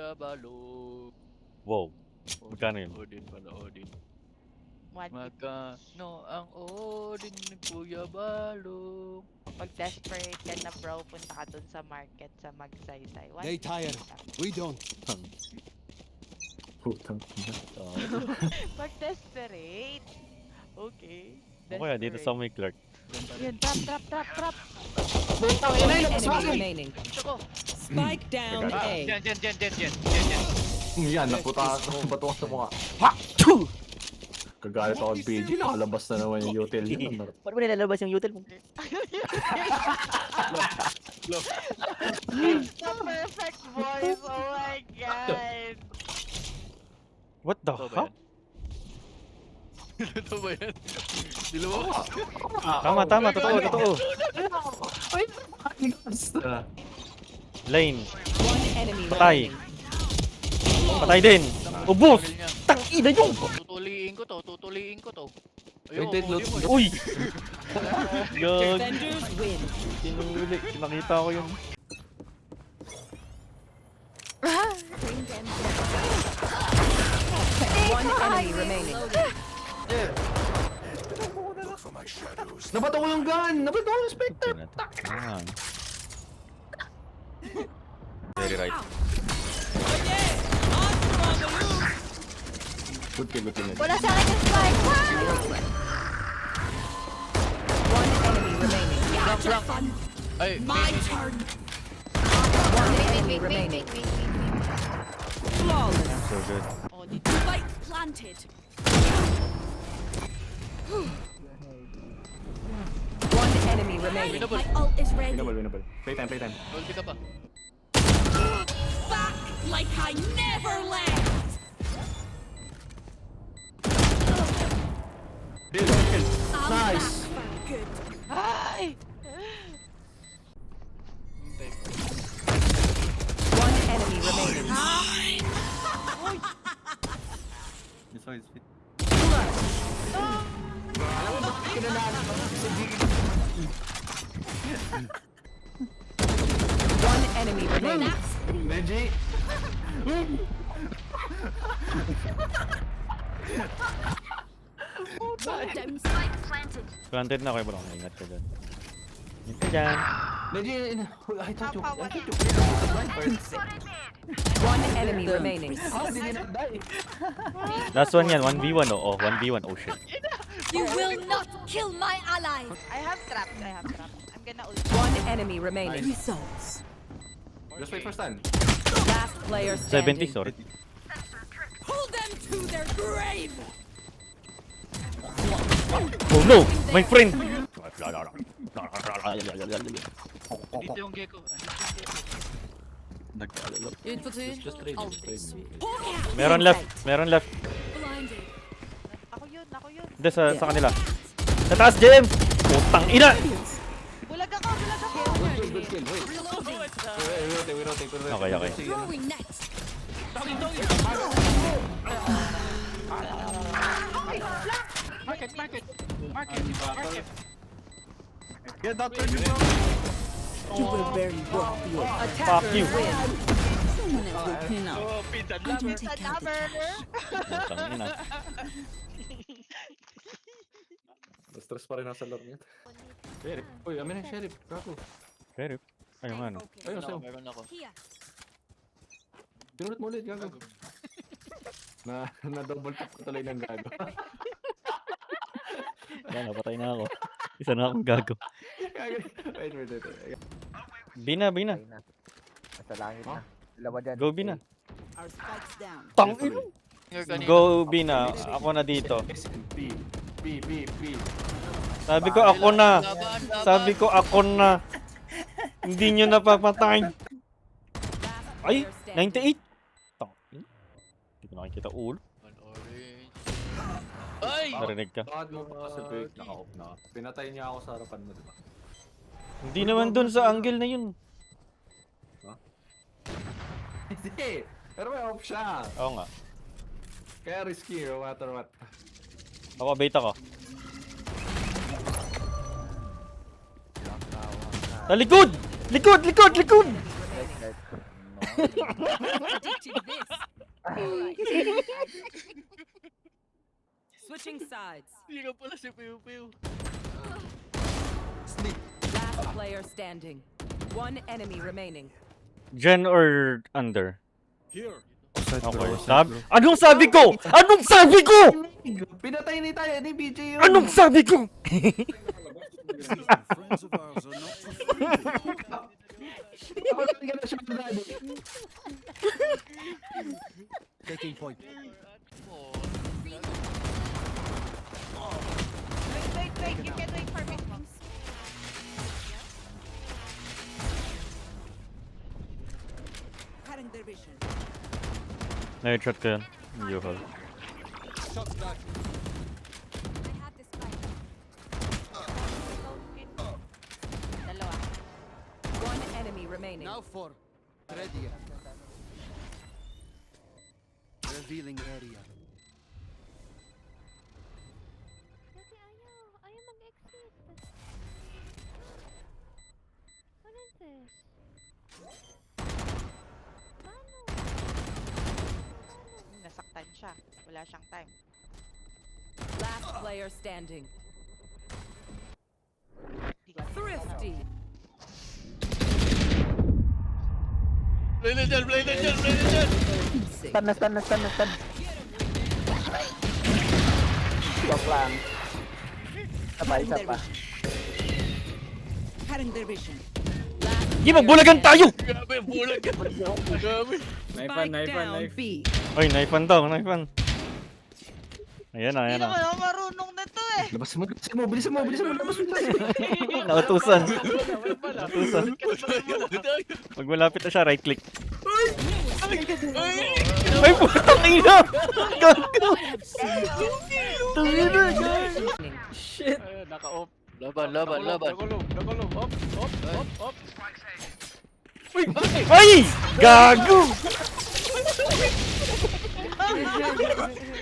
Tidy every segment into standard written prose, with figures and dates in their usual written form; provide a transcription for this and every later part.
Kuya Balong. Wow. Magkano yun? Odin pala, Odin. 150. Magkano ang Odin ni Kuya Balong? Pag desperate ka na bro, punta ka dun sa market sa Magsaysay. They tired. We don't. Putang Pag desperate. Okay. O kaya dito sa may Clark. Yun, trap. Enemy remaining. Gusto ko. Spike down A. Diyan. Yan, naputa ako bato sa mukha. Kagalit ako ng PG, nakalabas na naman yung util yun. Paano mo nilalabas yung util mo? The perfect voice. Oh my god. What the Ito ba fuck? yan? Ito ba yan? Dilo mo? Tama, totoo. Lane, One enemy patay. remaining. Patay din. Ubus! Tangil niya. Tangina nyo! Tutuliin ko to. Wait, wait, huli mo. Uy! Gag. Defenders win. Sinuli. Nakita ko yun. One enemy remaining. Nabato ko yung gun! Nabato ko yung Spectre! Very right. Good kill. Wala sa akin yung spike. One enemy remaining. Ay, My turn. One enemy remaining. Flawless. So good. Oh, di Spike planted. One enemy remaining. Winnable. My ult is ready. Winnable. Playtime. Ulti ka pa. Back like I never left. Kill. I'm Nice. back for good. Ay! One enemy remaining. One enemy remaining. Benji! Down spike planted. Planted na kayo bro. Ingat ka dyan. Ingat ka dyan. Benji! I thought you... One enemy remaining. How did you not die? Last one yan. 1v1 oh. 1v1. Oh shit. You will not kill my allies. I have traps. I'm gonna ult. One enemy remaining. Results. Just wait for stun. Last player 70, standing. sorry. Pull them to their grave. Oh no! My friend! Dito yung gecko. Une photo. Meron left. Blinded. Ako yun. Hindi, sa kanila. Sa taas, JM! Putang ina! Bulag ako. Good kill. Wait. We rotate. Okay. Throwing next. Market. Get that turn. Fuck you! Oh, pinsan lover. Putang ina. Stress pa rin nasa laro niya. Sheriff. Uy, amin ang sheriff. Kako. Sheriff. Ayun nga no. Ayun, sa'yo. Meron ako. Here. Pinulot mo ulit, gago. Na double tap ko tuloy ng gago. Wala, napatay na ako. Isa na akong gago. Wait. Bina. Nasa langit na. Dalawa dyan. Go Bina. Our spikes down. Tangina! Go Bina. Ako na dito. B. Sabi ko ako na. Hindi nyo napapatay. Ay! 98! Tangina. Hindi ko nakikita ulo. Orange. Ay! Narinig ka. Bakit mo pa kasi break naka-off na? Pinatay niya ako sa harapan mo, diba? Hindi naman dun sa angle na yun. Hindi! Pero may off siya! Oo nga. Kaya risky no matter what. Ako, bait ako. Sa likod! Likod! Guys, no. Predicted this. Alright. Switching sides. Hindi ka pala si Piu Piu. Last player standing. One enemy remaining. Gen or under? Here. Okay. Anong sabi ko? Anong sabi ko? Pinatay ni tayo ni BJ yun. Anong sabi ko? Friends of ours are not for free. Ako lang ka na siya daddy. Taking point. Wait, you can wait for me. Cutting their vision. Na-headshot ko yan. Yuhol. Shots back. Dalawa. One enemy remaining. Now for ready. Revealing area. Kasi ayaw mag-exit. What is this? Paano? Nasaktan siya. Wala siyang time. Last player standing. Di ko alam. Thrifty. Play na dyan, play na dyan, play na dyan! Stun. Joke lang. Sabay, isa pa. Cutting their vision. Di magbulagan tayo! Grabe, bulag ka. Grabe. Spike down B. Ay, naifan daw, naifan. Ayan na, Hindi ayan na. naman ako marunong na to eh. Labas mo, bilisan mo, labas mo. Nautusan. Wala. Nautusan. Pag malapit na siya, right click. Ay, putang ina! Gago! Tangina, guys! Shit! Ayun, naka-off. Laban. Nakulong. Op. Ay! Gago!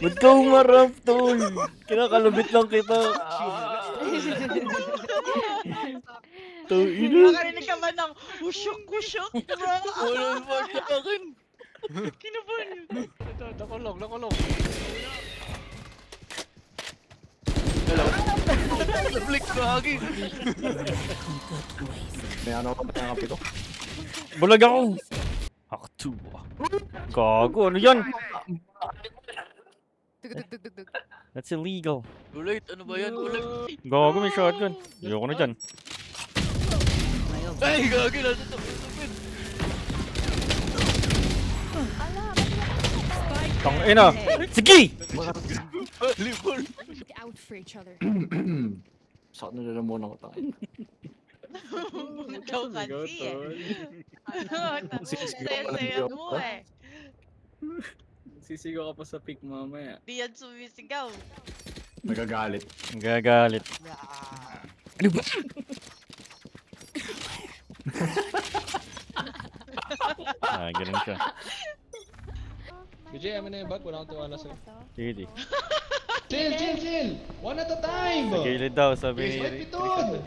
Ba't ka umarap, tol? Kinakalabit lang kita. Tangina. Makarinig ka ba ng usyok, bro? Walang part sa akin. Kinabahan yun. Ito, nakulong. Hello? Flick ko agin. May ano ka ba ng kapito? Bulag ako. Ako 2. Gago, ano yan? That's illegal. Ulit, ano ba yan? Ulit. Gago, may shotgun. Ayoko na dyan. Ay, gagi na ito. Tangina. Sige! Volleyball. Look out for each other. Sakit na lang muna ko tayo. Ikaw kasi eh. Saya-saya mo eh. Sisigaw ka pa sa pick mamaya. Di yan sumisigaw. Nagagalit. Gagalit. Ano ba? Ganun siya. BJ, amin na yung bag. Wala akong tiwala sa'yo. Sige. Chill! One at a time! Sa gilid daw, sabi ni... Piton!